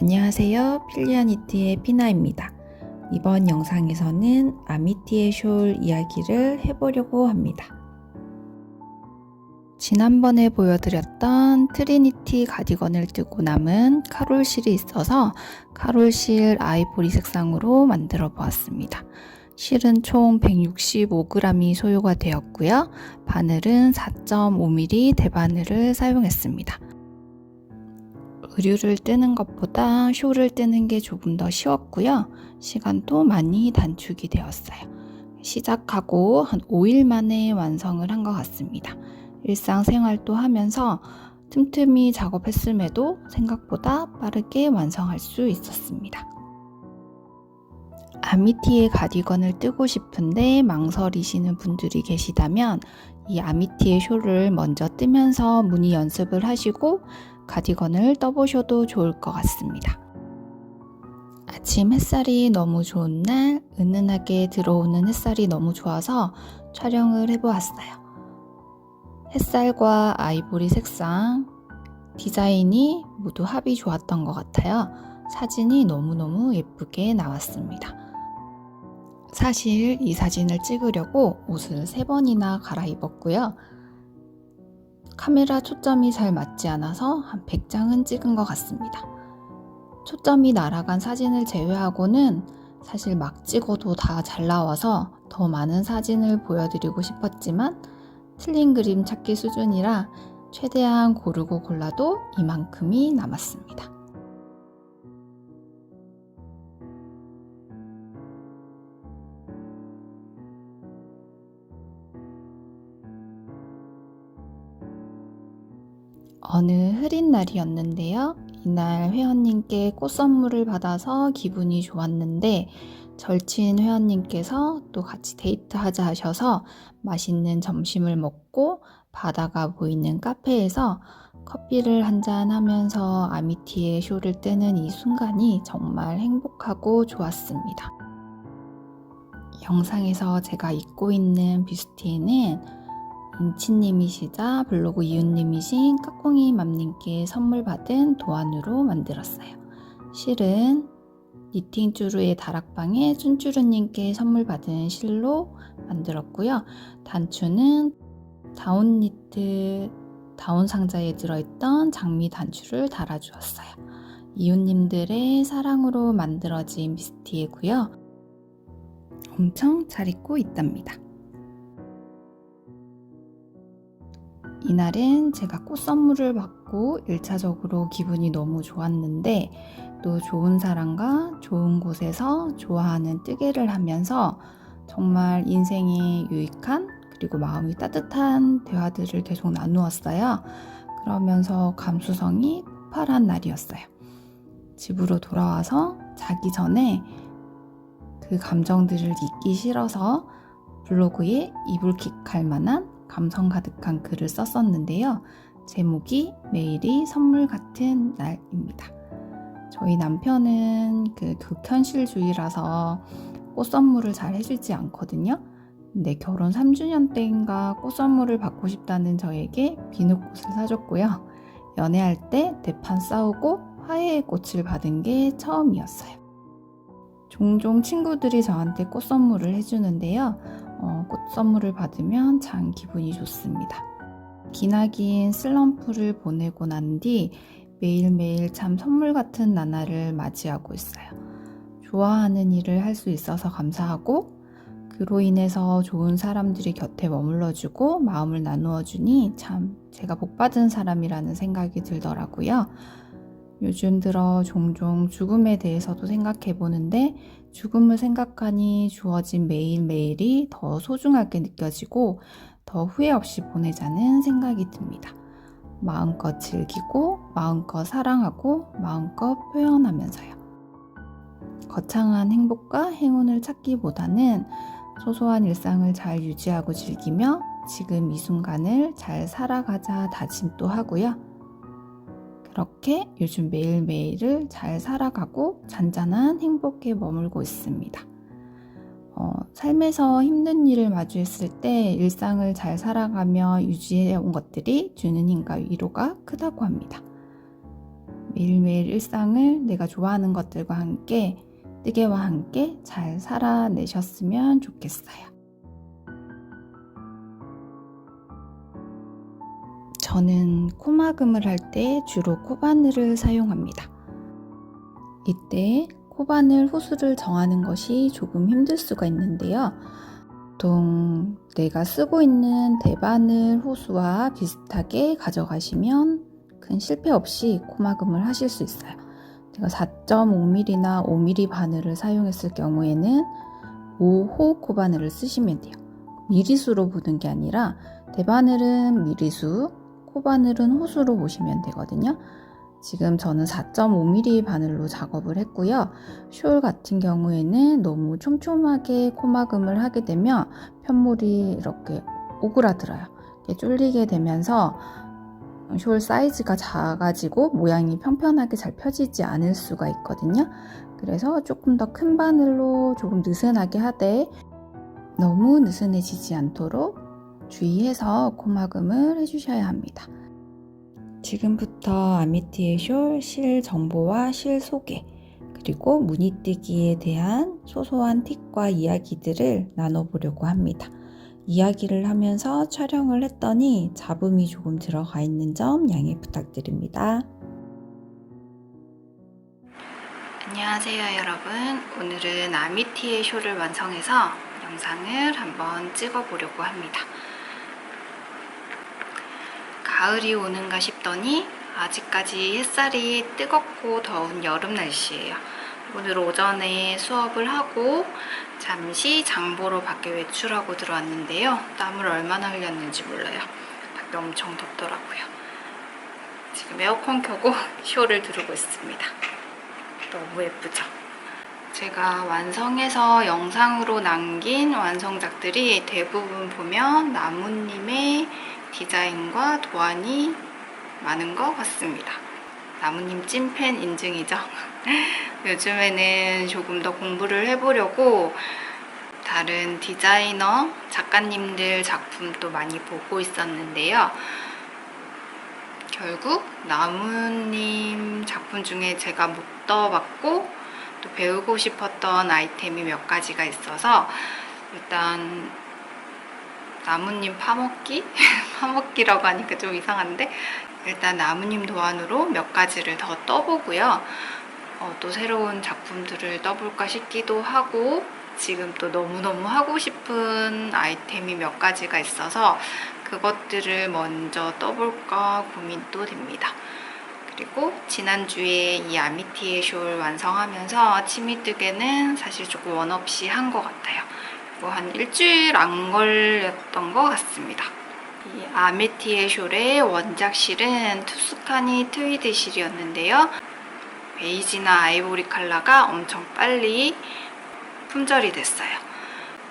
안녕하세요. 필리아니트의 피나입니다. 이번 영상에서는 아미티의 숄 이야기를 해보려고 합니다. 지난번에 보여드렸던 트리니티 가디건을 뜨고 남은 카롤실이 있어서 카롤실 아이보리 색상으로 만들어 보았습니다. 실은 총 165g이 소요가 되었고요. 바늘은 4.5mm 대바늘을 사용했습니다. 의류를 뜨는 것보다 숄을 뜨는 게 조금 더 쉬웠고요. 시간도 많이 단축이 되었어요. 시작하고 한 5일 만에 완성을 한 것 같습니다. 일상생활도 하면서 틈틈이 작업했음에도 생각보다 빠르게 완성할 수 있었습니다. 아미티의 가디건을 뜨고 싶은데 망설이시는 분들이 계시다면 이 아미티의 숄을 먼저 뜨면서 무늬 연습을 하시고 가디건을 떠보셔도 좋을 것 같습니다. 아침 햇살이 너무 좋은 날, 은은하게 들어오는 햇살이 너무 좋아서 촬영을 해보았어요. 햇살과 아이보리 색상, 디자인이 모두 합이 좋았던 것 같아요. 사진이 너무너무 예쁘게 나왔습니다. 사실 이 사진을 찍으려고 옷을 3번이나 갈아입었고요. 카메라 초점이 잘 맞지 않아서 한 100장은 찍은 것 같습니다. 초점이 날아간 사진을 제외하고는 사실 막 찍어도 다 잘 나와서 더 많은 사진을 보여드리고 싶었지만 틀린 그림 찾기 수준이라 최대한 고르고 골라도 이만큼이 남았습니다. 어느 흐린 날이었는데요. 이날 회원님께 꽃 선물을 받아서 기분이 좋았는데 절친 회원님께서 또 같이 데이트하자 하셔서 맛있는 점심을 먹고 바다가 보이는 카페에서 커피를 한잔 하면서 아미티의 숄을 뜨는 이 순간이 정말 행복하고 좋았습니다. 영상에서 제가 입고 있는 뷰스티는 인치님이시자 블로그 이웃님이신 까꿍이 맘님께 선물 받은 도안으로 만들었어요. 실은 니팅쭈루의 다락방에 쭌쭈루님께 선물 받은 실로 만들었고요. 단추는 다운니트 다운 상자에 들어있던 장미 단추를 달아주었어요. 이웃님들의 사랑으로 만들어진 뷰스티이고요. 엄청 잘 입고 있답니다. 이날은 제가 꽃 선물을 받고 1차적으로 기분이 너무 좋았는데 또 좋은 사람과 좋은 곳에서 좋아하는 뜨개를 하면서 정말 인생에 유익한 그리고 마음이 따뜻한 대화들을 계속 나누었어요. 그러면서 감수성이 폭발한 날이었어요. 집으로 돌아와서 자기 전에 그 감정들을 잊기 싫어서 블로그에 이불킥할 만한 감성 가득한 글을 썼었는데요. 제목이 매일이 선물 같은 날입니다. 저희 남편은 그 극현실주의라서 꽃 선물을 잘 해주지 않거든요. 근데 결혼 3주년 때인가 꽃 선물을 받고 싶다는 저에게 비누꽃을 사줬고요. 연애할 때 대판 싸우고 화해의 꽃을 받은 게 처음이었어요. 종종 친구들이 저한테 꽃 선물을 해주는데요. 꽃 선물을 받으면 참 기분이 좋습니다. 기나긴 슬럼프를 보내고 난 뒤 매일매일 참 선물 같은 나날을 맞이하고 있어요. 좋아하는 일을 할 수 있어서 감사하고 그로 인해서 좋은 사람들이 곁에 머물러주고 마음을 나누어주니 참 제가 복받은 사람이라는 생각이 들더라고요. 요즘 들어 종종 죽음에 대해서도 생각해 보는데 죽음을 생각하니 주어진 매일매일이 더 소중하게 느껴지고 더 후회 없이 보내자는 생각이 듭니다. 마음껏 즐기고 마음껏 사랑하고 마음껏 표현하면서요. 거창한 행복과 행운을 찾기보다는 소소한 일상을 잘 유지하고 즐기며 지금 이 순간을 잘 살아가자 다짐도 하고요. 그렇게 요즘 매일매일을 잘 살아가고 잔잔한 행복에 머물고 있습니다. 삶에서 힘든 일을 마주했을 때 일상을 잘 살아가며 유지해온 것들이 주는 힘과 위로가 크다고 합니다. 매일매일 일상을 내가 좋아하는 것들과 함께 뜨개와 함께 잘 살아내셨으면 좋겠어요. 저는 코막음을 할 때 주로 코바늘을 사용합니다. 이때 코바늘 호수를 정하는 것이 조금 힘들 수가 있는데요. 보통 내가 쓰고 있는 대바늘 호수와 비슷하게 가져가시면 큰 실패 없이 코막음을 하실 수 있어요. 제가 4.5mm나 5mm 바늘을 사용했을 경우에는 5호 코바늘을 쓰시면 돼요. 미리수로 보는 게 아니라 대바늘은 미리수, 코바늘은 호수로 보시면 되거든요. 지금 저는 4.5mm 바늘로 작업을 했고요. 숄 같은 경우에는 너무 촘촘하게 코막음을 하게 되면 편물이 이렇게 오그라들어요. 이렇게 쫄리게 되면서 숄 사이즈가 작아지고 모양이 평평하게 잘 펴지지 않을 수가 있거든요. 그래서 조금 더 큰 바늘로 조금 느슨하게 하되 너무 느슨해지지 않도록 주의해서 코막음을 해주셔야 합니다. 지금부터 아미티의 숄 실 정보와 실 소개, 그리고 무늬뜨기에 대한 소소한 팁과 이야기들을 나눠보려고 합니다. 이야기를 하면서 촬영을 했더니 잡음이 조금 들어가 있는 점 양해 부탁드립니다. 안녕하세요 여러분. 오늘은 아미티의 숄을 완성해서 영상을 한번 찍어보려고 합니다. 가을이 오는가 싶더니 아직까지 햇살이 뜨겁고 더운 여름 날씨예요. 오늘 오전에 수업을 하고 잠시 장보러 밖에 외출하고 들어왔는데요. 땀을 얼마나 흘렸는지 몰라요. 밖에 엄청 덥더라고요. 지금 에어컨 켜고 숄을 두르고 있습니다. 너무 예쁘죠? 제가 완성해서 영상으로 남긴 완성작들이 대부분 보면 나무님의 디자인과 도안이 많은 것 같습니다. 나무님 찐팬 인증이죠. 요즘에는 조금 더 공부를 해보려고 다른 디자이너, 작가님들 작품도 많이 보고 있었는데요. 결국 나무님 작품 중에 제가 못 떠봤고 또 배우고 싶었던 아이템이 몇 가지가 있어서 일단 나무님 파먹기? 파먹기라고 하니까 좀 이상한데 일단 나무님 도안으로 몇 가지를 더 떠보고요. 또 새로운 작품들을 떠볼까 싶기도 하고 지금 또 너무너무 하고 싶은 아이템이 몇 가지가 있어서 그것들을 먼저 떠볼까 고민도 됩니다. 그리고 지난주에 이 아미티의 숄 완성하면서 치미뜨개는 사실 조금 원 없이 한 것 같아요. 한 일주일 안 걸렸던 것 같습니다. 이 아미티의 숄의 원작 실은 투스카니 트위드 실이었는데요. 베이지나 아이보리 컬러가 엄청 빨리 품절이 됐어요.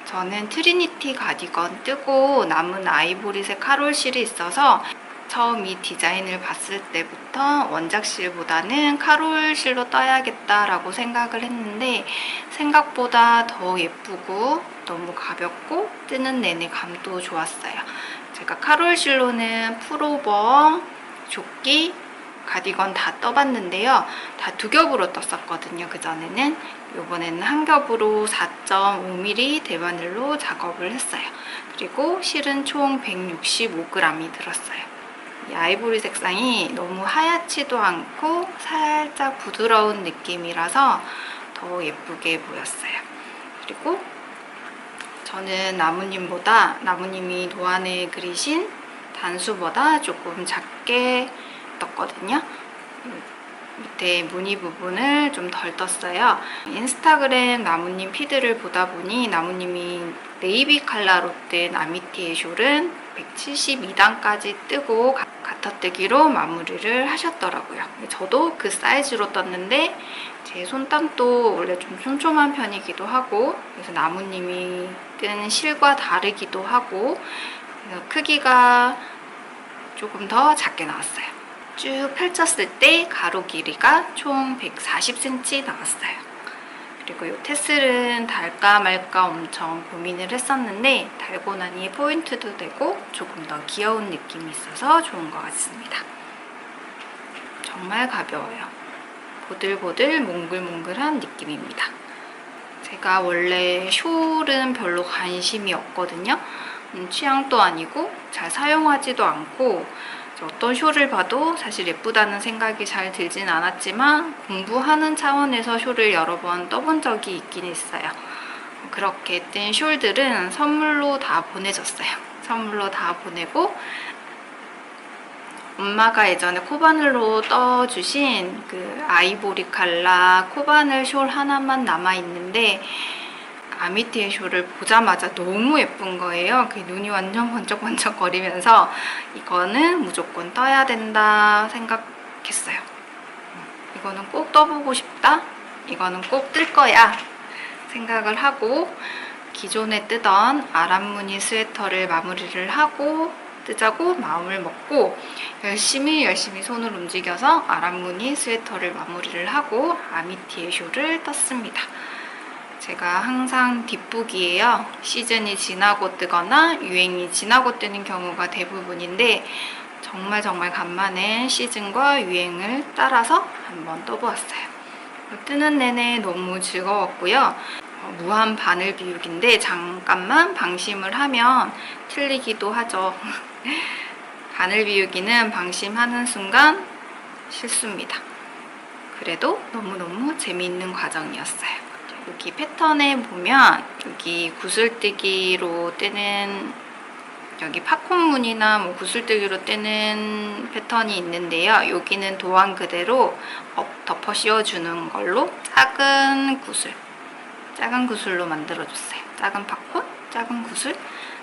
저는 트리니티 가디건 뜨고 남은 아이보리색 카롤 실이 있어서 처음 이 디자인을 봤을 때부터 원작 실보다는 카롤 실로 떠야겠다라고 생각을 했는데 생각보다 더 예쁘고 너무 가볍고 뜨는 내내 감도 좋았어요. 제가 카롤 실로는 풀오버, 조끼, 가디건 다 떠봤는데요. 다 두 겹으로 떴었거든요. 그전에는. 이번에는 한 겹으로 4.5mm 대바늘로 작업을 했어요. 그리고 실은 총 165g이 들었어요. 이 아이보리 색상이 너무 하얗지도 않고 살짝 부드러운 느낌이라서 더 예쁘게 보였어요. 그리고 저는 나무님이 도안에 그리신 단수보다 조금 작게 떴거든요. 밑에 무늬 부분을 좀 덜 떴어요. 인스타그램 나무님 피드를 보다 보니 나무님이 네이비 컬러로 뜬 아미티의 숄은 172단까지 뜨고 가타뜨기로 마무리를 하셨더라고요. 저도 그 사이즈로 떴는데 제 손땀도 원래 좀 촘촘한 편이기도 하고 그래서 나무님이 뜬 실과 다르기도 하고 크기가 조금 더 작게 나왔어요. 쭉 펼쳤을 때 가로 길이가 총 140cm 나왔어요. 그리고 이 테슬은 달까 말까 엄청 고민을 했었는데 달고 나니 포인트도 되고 조금 더 귀여운 느낌이 있어서 좋은 것 같습니다. 정말 가벼워요. 보들보들 몽글몽글한 느낌입니다. 제가 원래 숄은 별로 관심이 없거든요. 취향도 아니고 잘 사용하지도 않고 어떤 숄을 봐도 사실 예쁘다는 생각이 잘 들진 않았지만 공부하는 차원에서 숄을 여러 번 떠본 적이 있긴 있어요. 그렇게 뜬 숄들은 선물로 다 보내줬어요. 선물로 다 보내고 엄마가 예전에 코바늘로 떠주신 그 아이보리 칼라 코바늘 숄 하나만 남아있는데 아미티의 숄을 보자마자 너무 예쁜 거예요. 눈이 완전 번쩍번쩍 거리면서 이거는 무조건 떠야 된다 생각했어요. 이거는 꼭 떠보고 싶다. 이거는 꼭 뜰 거야 생각을 하고 기존에 뜨던 아람무늬 스웨터를 마무리를 하고 뜨자고 마음을 먹고 열심히 손을 움직여서 아람무늬 스웨터를 마무리를 하고 아미티의 숄을 떴습니다. 제가 항상 뒷북이에요. 시즌이 지나고 뜨거나 유행이 지나고 뜨는 경우가 대부분인데 정말 간만에 시즌과 유행을 따라서 한번 떠보았어요. 뜨는 내내 너무 즐거웠고요. 무한 바늘 비우기인데 잠깐만 방심을 하면 틀리기도 하죠. 바늘 비우기는 방심하는 순간 실수입니다. 그래도 너무너무 재미있는 과정이었어요. 여기 패턴에 보면 여기 구슬뜨기로 뜨는 여기 팝콘 무늬나 뭐 구슬뜨기로 뜨는 패턴이 있는데요. 여기는 도안 그대로 덮어 씌워주는 걸로 작은 구슬로 만들어줬어요. 작은 팝콘, 작은 구슬,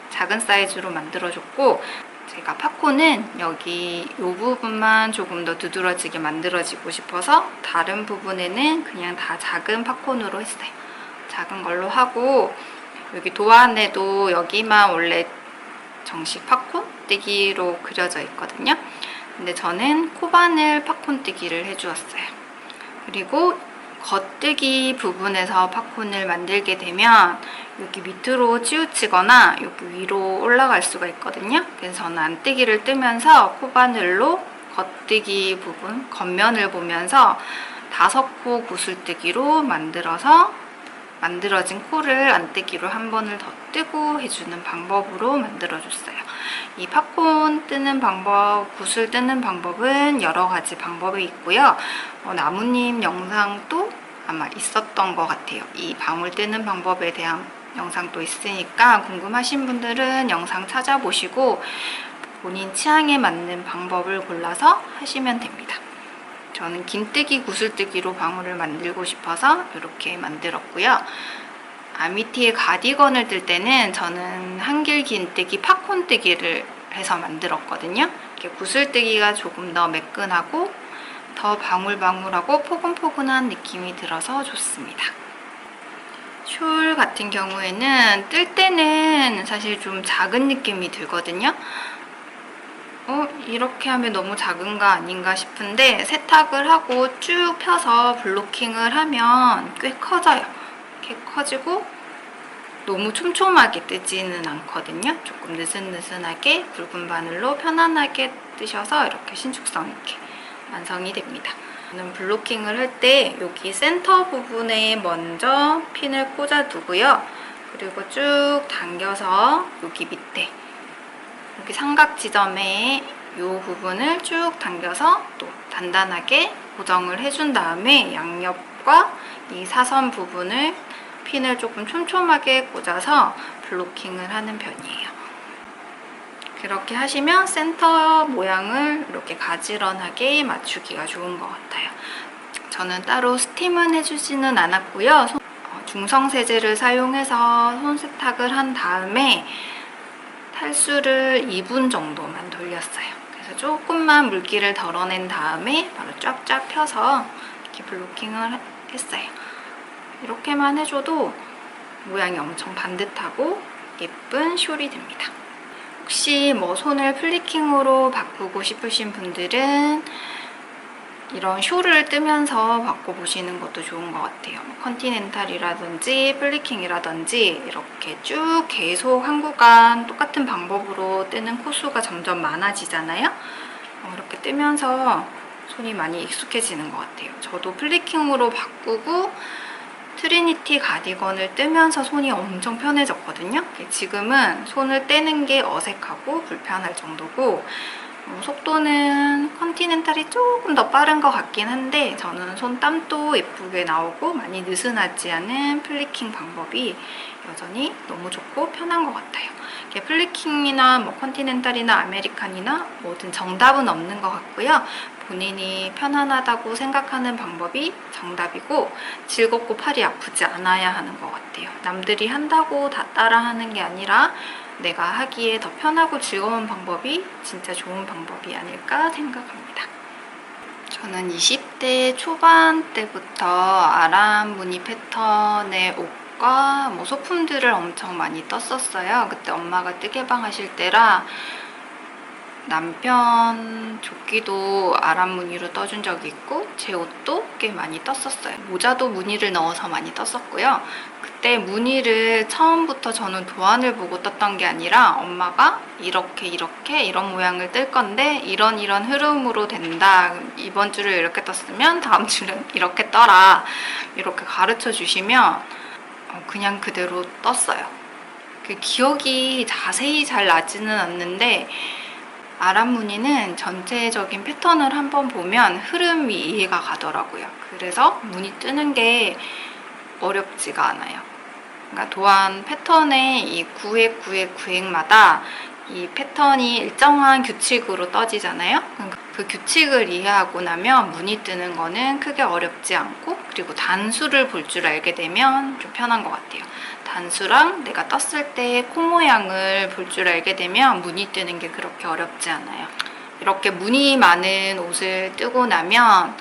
작은 사이즈로 만들어줬고 제가 팝콘은 여기 이 부분만 조금 더 두드러지게 만들어지고 싶어서 다른 부분에는 그냥 다 작은 팝콘으로 했어요. 작은 걸로 하고 여기 도안에도 여기만 원래 정식 팝콘 뜨기로 그려져 있거든요. 근데 저는 코바늘 팝콘 뜨기를 해주었어요. 그리고 겉뜨기 부분에서 팝콘을 만들게 되면 여기 밑으로 치우치거나 여기 위로 올라갈 수가 있거든요. 그래서 저는 안뜨기를 뜨면서 코바늘로 겉뜨기 부분, 겉면을 보면서 5코 구슬뜨기로 만들어진 코를 안뜨기로 한 번을 더 뜨고 해주는 방법으로 만들어줬어요. 이 팝콘 뜨는 방법, 구슬 뜨는 방법은 여러 가지 방법이 있고요. 나뭇잎 영상도 아마 있었던 것 같아요. 이 방울 뜨는 방법에 대한 영상도 있으니까 궁금하신 분들은 영상 찾아보시고 본인 취향에 맞는 방법을 골라서 하시면 됩니다. 저는 긴뜨기, 구슬뜨기로 방울을 만들고 싶어서 이렇게 만들었고요. 아미티의 가디건을 뜰 때는 저는 한길 긴뜨기, 팝콘 뜨기를 해서 만들었거든요. 이렇게 구슬뜨기가 조금 더 매끈하고 더 방울방울하고 포근포근한 느낌이 들어서 좋습니다. 숄 같은 경우에는 뜰 때는 사실 좀 작은 느낌이 들거든요. 이렇게 하면 너무 작은가 아닌가 싶은데 세탁을 하고 쭉 펴서 블로킹을 하면 꽤 커져요. 이렇게 커지고 너무 촘촘하게 뜨지는 않거든요. 조금 느슨느슨하게 굵은 바늘로 편안하게 뜨셔서 이렇게 신축성 있게 완성이 됩니다. 저는 블로킹을 할 때 여기 센터 부분에 먼저 핀을 꽂아 두고요. 그리고 쭉 당겨서 여기 밑에 여기 삼각 지점에 이 부분을 쭉 당겨서 또 단단하게 고정을 해준 다음에 양옆과 이 사선 부분을 핀을 조금 촘촘하게 꽂아서 블로킹을 하는 편이에요. 그렇게 하시면 센터 모양을 이렇게 가지런하게 맞추기가 좋은 것 같아요. 저는 따로 스팀은 해주지는 않았고요. 중성세제를 사용해서 손세탁을 한 다음에 탈수를 2분 정도만 돌렸어요. 그래서 조금만 물기를 덜어낸 다음에 바로 쫙쫙 펴서 이렇게 블로킹을 했어요. 이렇게만 해줘도 모양이 엄청 반듯하고 예쁜 숄이 됩니다. 혹시 뭐 손을 플리킹으로 바꾸고 싶으신 분들은 이런 숄을 뜨면서 바꿔보시는 것도 좋은 것 같아요. 컨티넨탈이라든지 플리킹이라든지 이렇게 쭉 계속 한 구간 똑같은 방법으로 뜨는 코수가 점점 많아지잖아요. 이렇게 뜨면서 손이 많이 익숙해지는 것 같아요. 저도 플리킹으로 바꾸고 트리니티 가디건을 뜨면서 손이 엄청 편해졌거든요. 지금은 손을 떼는 게 어색하고 불편할 정도고, 속도는 컨티넨탈이 조금 더 빠른 것 같긴 한데 저는 손땀도 예쁘게 나오고 많이 느슨하지 않은 플리킹 방법이 여전히 너무 좋고 편한 것 같아요. 플리킹이나 뭐 컨티넨탈이나 아메리칸이나 뭐든 정답은 없는 것 같고요. 본인이 편안하다고 생각하는 방법이 정답이고 즐겁고 팔이 아프지 않아야 하는 것 같아요. 남들이 한다고 다 따라하는 게 아니라 내가 하기에 더 편하고 즐거운 방법이 진짜 좋은 방법이 아닐까 생각합니다. 저는 20대 초반 때부터 아람 무늬 패턴의 옷과 뭐 소품들을 엄청 많이 떴었어요. 그때 엄마가 뜨개방 하실 때라 남편 조끼도 아람 무늬로 떠준 적이 있고 제 옷도 꽤 많이 떴었어요. 모자도 무늬를 넣어서 많이 떴었고요. 그때 무늬를 처음부터 저는 도안을 보고 떴던 게 아니라 엄마가 이렇게 이런 모양을 뜰 건데 이런 흐름으로 된다. 이번 줄을 이렇게 떴으면 다음 줄은 이렇게 떠라. 이렇게 가르쳐 주시면 그냥 그대로 떴어요. 그 기억이 자세히 잘 나지는 않는데 아람 무늬는 전체적인 패턴을 한번 보면 흐름이 이해가 가더라고요. 그래서 무늬 뜨는 게 어렵지가 않아요. 그러니까 도안 패턴의 이 구획마다 이 패턴이 일정한 규칙으로 떠지잖아요. 그 규칙을 이해하고 나면 무늬 뜨는 거는 크게 어렵지 않고, 그리고 단수를 볼 줄 알게 되면 좀 편한 것 같아요. 단수랑 내가 떴을 때 코 모양을 볼 줄 알게 되면 무늬 뜨는 게 그렇게 어렵지 않아요. 이렇게 무늬 많은 옷을 뜨고 나면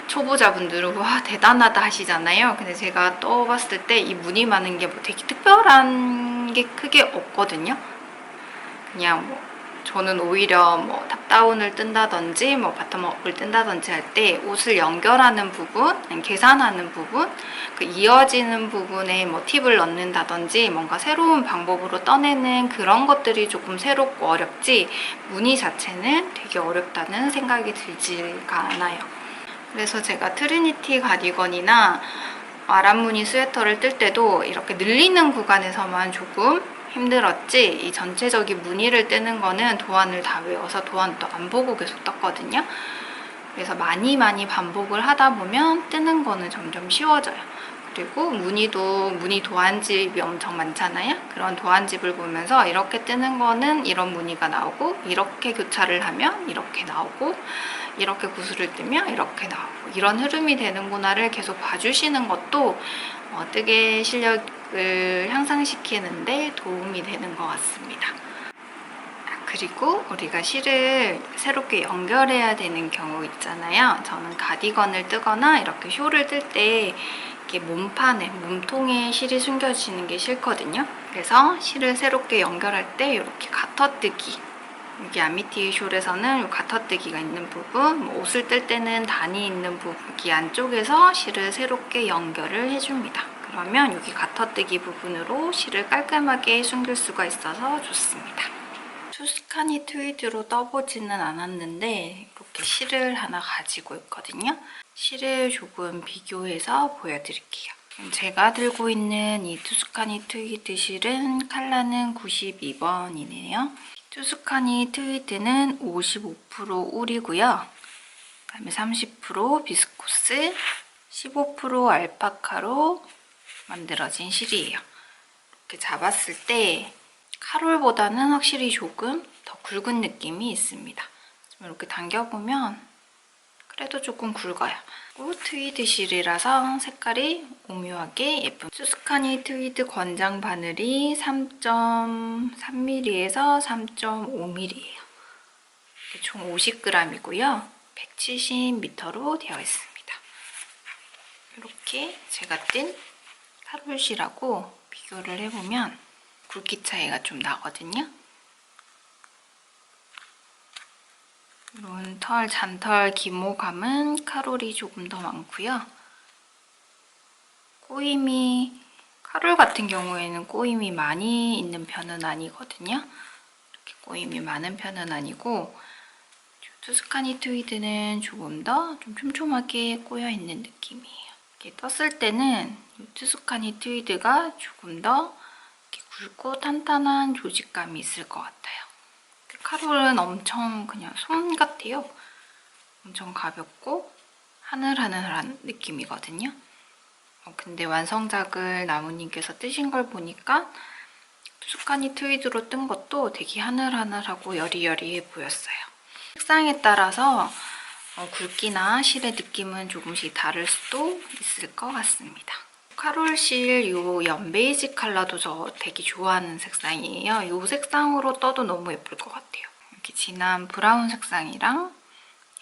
초보자분들은 와 대단하다 하시잖아요. 근데 제가 떠봤을 때 이 무늬 많은 게 뭐 되게 특별한 게 크게 없거든요. 그냥 뭐 저는 오히려 뭐 탑다운을 뜬다든지 뭐 바텀업을 뜬다든지 할 때 옷을 연결하는 부분, 계산하는 부분, 그 이어지는 부분에 뭐 팁을 넣는다든지 뭔가 새로운 방법으로 떠내는 그런 것들이 조금 새롭고 어렵지 무늬 자체는 되게 어렵다는 생각이 들지가 않아요. 그래서 제가 트리니티 가디건이나 아람 무늬 스웨터를 뜰 때도 이렇게 늘리는 구간에서만 조금 힘들었지 이 전체적인 무늬를 뜨는 거는 도안을 다 외워서 도안도 안 보고 계속 떴거든요. 그래서 많이 반복을 하다 보면 뜨는 거는 점점 쉬워져요. 그리고 무늬도 무늬 도안집이 엄청 많잖아요. 그런 도안집을 보면서 이렇게 뜨는 거는 이런 무늬가 나오고 이렇게 교차를 하면 이렇게 나오고 이렇게 구슬을 뜨면 이렇게 나오고 이런 흐름이 되는구나를 계속 봐주시는 것도 뜨개 실력을 향상시키는데 도움이 되는 것 같습니다. 그리고 우리가 실을 새롭게 연결해야 되는 경우 있잖아요. 저는 가디건을 뜨거나 이렇게 쇼를 뜰 때 이렇게 몸판에, 몸통에 실이 숨겨지는 게 싫거든요. 그래서 실을 새롭게 연결할 때 이렇게 가터뜨기, 여기 아미티 숄에서는 가터뜨기가 있는 부분, 옷을 뜰 때는 단이 있는 부분, 여기 안쪽에서 실을 새롭게 연결을 해줍니다. 그러면 여기 가터뜨기 부분으로 실을 깔끔하게 숨길 수가 있어서 좋습니다. 투스카니 트위드로 떠보지는 않았는데 이렇게 실을 하나 가지고 있거든요. 실을 조금 비교해서 보여드릴게요. 제가 들고 있는 이 투스카니 트위드 실은 컬러는 92번이네요. 투스카니 트위드는 55% 울이고요. 그다음에 30% 비스코스, 15% 알파카로 만들어진 실이에요. 이렇게 잡았을 때 카롤보다는 확실히 조금 더 굵은 느낌이 있습니다. 이렇게 당겨보면 그래도 조금 굵어요. 그리고 트위드 실이라서 색깔이 오묘하게 예쁜 투스카니 트위드 권장 바늘이 3.3mm에서 3.5mm예요. 총 50g이고요. 170m로 되어 있습니다. 이렇게 제가 뜬 카롤실하고 비교를 해보면 굵기 차이가 좀 나거든요. 이런 잔털 기모감은 카롤이 조금 더 많고요. 꼬임이, 카롤 같은 경우에는 꼬임이 많이 있는 편은 아니거든요. 이렇게 꼬임이 많은 편은 아니고 투스카니 트위드는 조금 더 좀 촘촘하게 꼬여있는 느낌이에요. 이렇게 떴을 때는 이 투스카니 트위드가 조금 더 이렇게 굵고 탄탄한 조직감이 있을 것 같아요. 카롤은 엄청 그냥 솜 같아요. 엄청 가볍고 하늘하늘한 느낌이거든요. 근데 완성작을 나무님께서 뜨신 걸 보니까 투스카니 트위드로 뜬 것도 되게 하늘하늘하고 여리여리해 보였어요. 색상에 따라서 굵기나 실의 느낌은 조금씩 다를 수도 있을 것 같습니다. 카롤실 이 연베이지 컬러도 저 되게 좋아하는 색상이에요. 이 색상으로 떠도 너무 예쁠 것 같아요. 이렇게 진한 브라운 색상이랑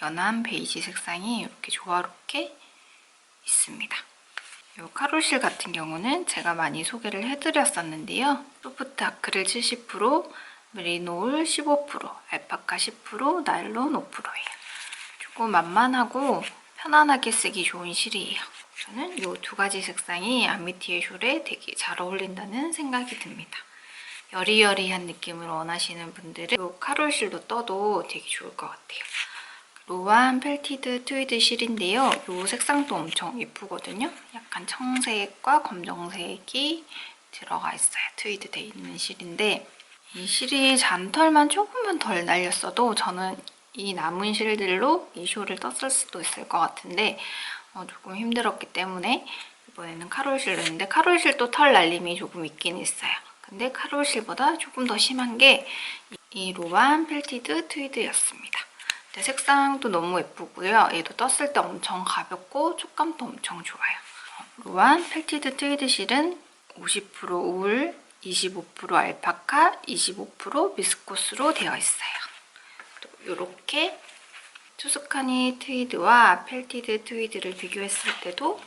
연한 베이지 색상이 이렇게 조화롭게 있습니다. 이 카롤실 같은 경우는 제가 많이 소개를 해드렸었는데요. 소프트 아크릴 70%, 메리노울 15%, 알파카 10%, 나일론 5%예요. 조금 만만하고 편안하게 쓰기 좋은 실이에요. 저는 이 두 가지 색상이 아미티의 숄에 되게 잘 어울린다는 생각이 듭니다. 여리여리한 느낌을 원하시는 분들은 이 카롤실로 떠도 되게 좋을 것 같아요. 로안 펠티드 트위드 실인데요. 이 색상도 엄청 예쁘거든요. 약간 청색과 검정색이 들어가 있어요. 트위드 돼 있는 실인데 이 실이 잔털만 조금만 덜 날렸어도 저는 이 남은 실들로 이 숄을 떴을 수도 있을 것 같은데 조금 힘들었기 때문에 이번에는 카롤실로 했는데 카롤실도 털 날림이 조금 있긴 있어요. 근데 카롤실보다 조금 더 심한 게 이 로안 펠티드 트위드였습니다. 색상도 너무 예쁘고요. 얘도 떴을 때 엄청 가볍고 촉감도 엄청 좋아요. 로안 펠티드 트위드 실은 50% 울, 25% 알파카, 25% 비스코스로 되어 있어요. 또 이렇게 투스카니 트위드와 펠티드 트위드를 비교했을 때도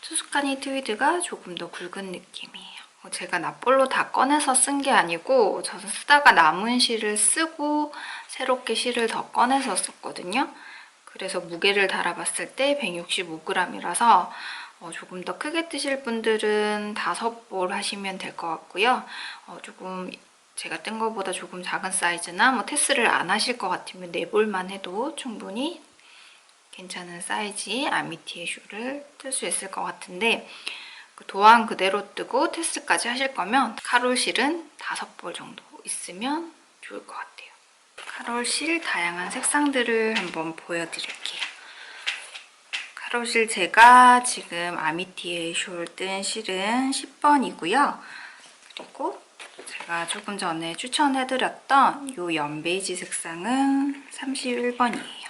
투스카니 트위드가 조금 더 굵은 느낌이에요. 제가 납볼로 다 꺼내서 쓴 게 아니고 저는 쓰다가 남은 실을 쓰고 새롭게 실을 더 꺼내서 썼거든요. 그래서 무게를 달아봤을 때 165g이라서 조금 더 크게 뜨실 분들은 5볼 하시면 될 것 같고요. 조금 제가 뜬 것보다 조금 작은 사이즈나 뭐 테스를 안 하실 것 같으면 4볼만 해도 충분히 괜찮은 사이즈의 아미티의 숄을 뜰 수 있을 것 같은데 도안 그대로 뜨고 테스까지 하실 거면 카롤실은 5볼 정도 있으면 좋을 것 같아요. 카롤실 다양한 색상들을 한번 보여드릴게요. 카롤실 제가 지금 아미티의 숄 뜬 실은 10번이고요. 그리고 제가 조금 전에 추천해드렸던 이 연베이지 색상은 31번이에요.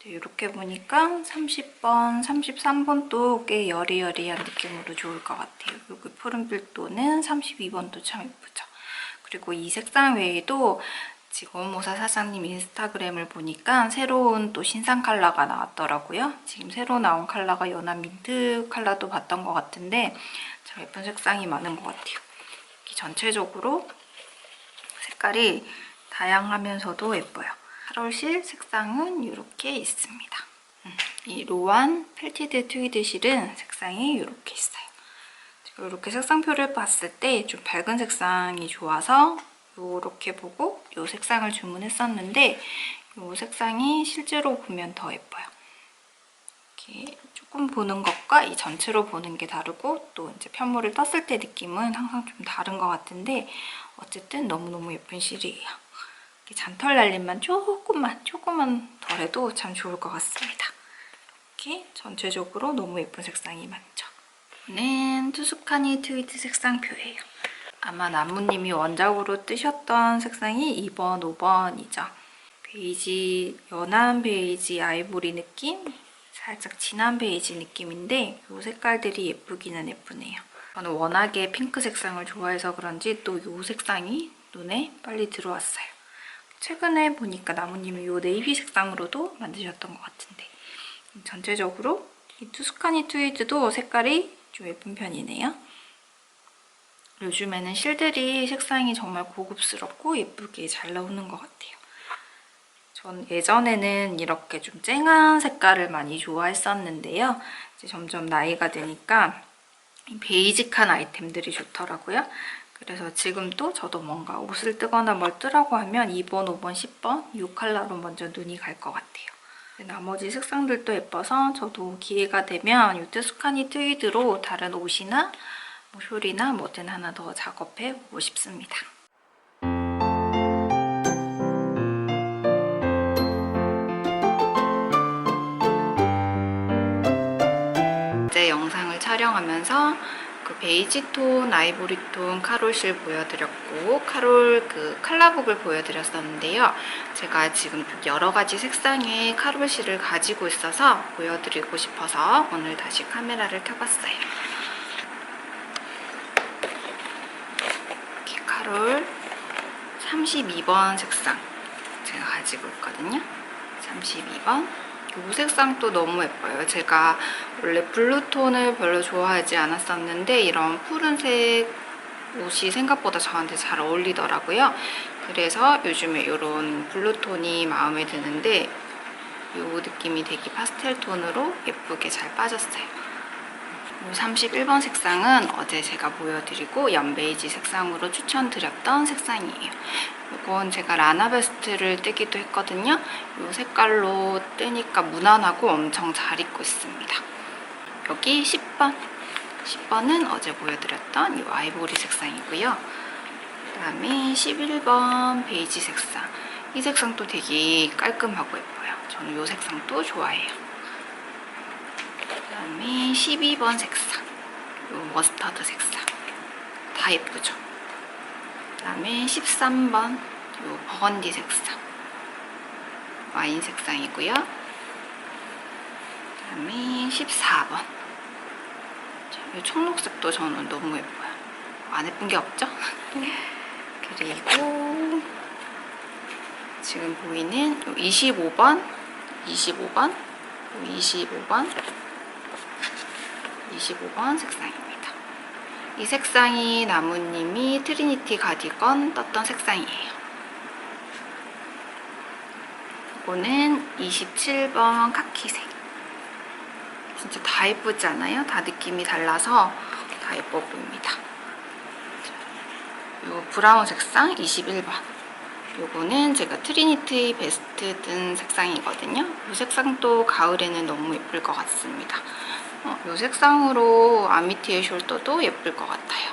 이렇게 보니까 30번, 33번도 꽤 여리여리한 느낌으로 좋을 것 같아요. 여기 푸른빛도는 32번도 참 예쁘죠. 그리고 이 색상 외에도 지금 어모사 사장님 인스타그램을 보니까 새로운 또 신상 컬러가 나왔더라고요. 지금 새로 나온 컬러가 연한 민트 컬러도 봤던 것 같은데 참 예쁜 색상이 많은 것 같아요. 이렇게 전체적으로 색깔이 다양하면서도 예뻐요. 카롤실 색상은 이렇게 있습니다. 이 로안 펠티드 트위드 실은 색상이 이렇게 있어요. 제가 이렇게 색상표를 봤을 때 좀 밝은 색상이 좋아서 이렇게 보고 이 색상을 주문했었는데 이 색상이 실제로 보면 더 예뻐요. 이렇게 조금 보는 것과 이 전체로 보는 게 다르고 또 이제 편물을 떴을 때 느낌은 항상 좀 다른 것 같은데 어쨌든 너무너무 예쁜 실이에요. 잔털 날림만 조금만 덜해도 참 좋을 것 같습니다. 이렇게 전체적으로 너무 예쁜 색상이 많죠. 이거는 투스카니 트위드 색상표예요. 아마 나무님이 원작으로 뜨셨던 색상이 2번, 5번이죠. 베이지, 연한 베이지 아이보리 느낌? 살짝 진한 베이지 느낌인데 이 색깔들이 예쁘기는 예쁘네요. 저는 워낙에 핑크 색상을 좋아해서 그런지 또 이 색상이 눈에 빨리 들어왔어요. 최근에 보니까 나무님이 이 네이비 색상으로도 만드셨던 것 같은데 전체적으로 이 투스카니 트위드도 색깔이 좀 예쁜 편이네요. 요즘에는 실들이 색상이 정말 고급스럽고 예쁘게 잘 나오는 것 같아요. 전 예전에는 이렇게 좀 쨍한 색깔을 많이 좋아했었는데요. 이제 점점 나이가 드니까 베이직한 아이템들이 좋더라고요. 그래서 지금도 저도 뭔가 옷을 뜨거나 뭘 뜨라고 하면 2번, 5번, 10번 이 컬러로 먼저 눈이 갈 것 같아요. 나머지 색상들도 예뻐서 저도 기회가 되면 이 투스카니 트위드로 다른 옷이나 뭐 숄이나 뭐든 하나 더 작업해보고 싶습니다. 어제 영상을 촬영하면서 그 베이지 톤, 아이보리 톤 카롤실 보여드렸고 카롤 그 칼라북을 보여드렸었는데요. 제가 지금 여러 가지 색상의 카롤실을 가지고 있어서 보여드리고 싶어서 오늘 다시 카메라를 켜봤어요. 이렇게 카롤 32번 색상 제가 가지고 있거든요. 32번. 이 색상도 너무 예뻐요. 제가 원래 블루톤을 별로 좋아하지 않았었는데 이런 푸른색 옷이 생각보다 저한테 잘 어울리더라고요. 그래서 요즘에 이런 블루톤이 마음에 드는데 이 느낌이 되게 파스텔 톤으로 예쁘게 잘 빠졌어요. 31번 색상은 어제 제가 보여드리고 연베이지 색상으로 추천드렸던 색상이에요. 이건 제가 라나베스트를 뜨기도 했거든요. 이 색깔로 뜨니까 무난하고 엄청 잘 입고 있습니다. 여기 10번. 10번은 어제 보여드렸던 이 아이보리 색상이고요. 그 다음에 11번 베이지 색상. 이 색상도 되게 깔끔하고 예뻐요. 저는 이 색상도 좋아해요. 그 다음에 12번 색상. 이 머스터드 색상. 다 예쁘죠? 그 다음에 13번 이 버건디 색상. 와인 색상이고요. 그 다음에 14번. 이 청록색도 저는 너무 예뻐요. 안 예쁜 게 없죠? 그리고 지금 보이는 25번, 25번, 25번, 25번 색상입니다. 이 색상이 나무님이 트리니티 가디건 떴던 색상이에요. 이거는 27번 카키색. 진짜 다 예쁘지 않아요? 다 느낌이 달라서 다 예뻐 보입니다. 이 브라운 색상 21번. 요거는 제가 트리니티 베스트 뜬 색상이거든요. 이 색상도 가을에는 너무 예쁠 것 같습니다. 이 색상으로 아미티의 숄더도 예쁠 것 같아요.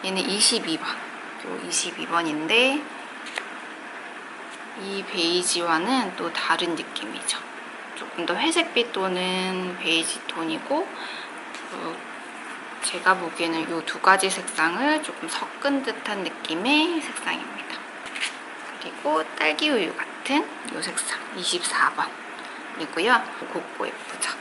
얘는 22번. 요 22번인데 이 베이지와는 또 다른 느낌이죠. 조금 더 회색빛 또는 베이지 톤이고 제가 보기에는 이 두 가지 색상을 조금 섞은 듯한 느낌의 색상입니다. 그리고 딸기우유 같은 이 색상 24번이고요. 곱고 예쁘죠?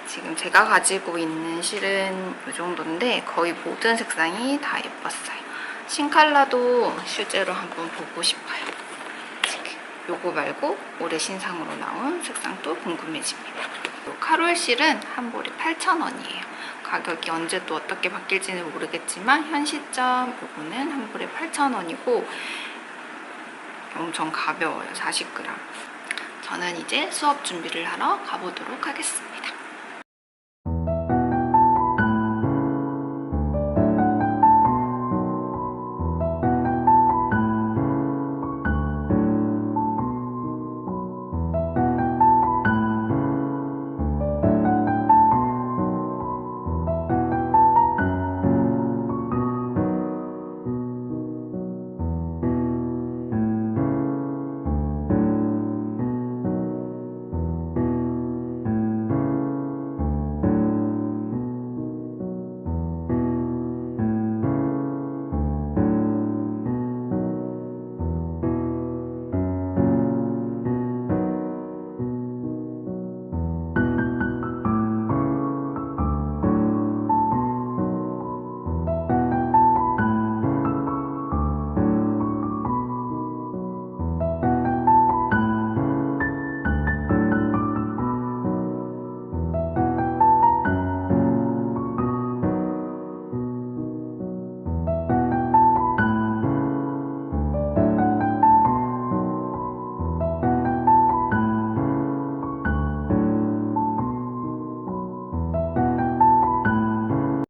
지금 제가 가지고 있는 실은 이 정도인데 거의 모든 색상이 다 예뻤어요. 신칼라도 실제로 한번 보고 싶어요. 요거 말고 올해 신상으로 나온 색상도 궁금해집니다. 카롤 실은 한 볼에 8,000원이에요. 가격이 언제 또 어떻게 바뀔지는 모르겠지만 현 시점 요거는 한 볼에 8,000원이고 엄청 가벼워요. 40g. 저는 이제 수업 준비를 하러 가보도록 하겠습니다.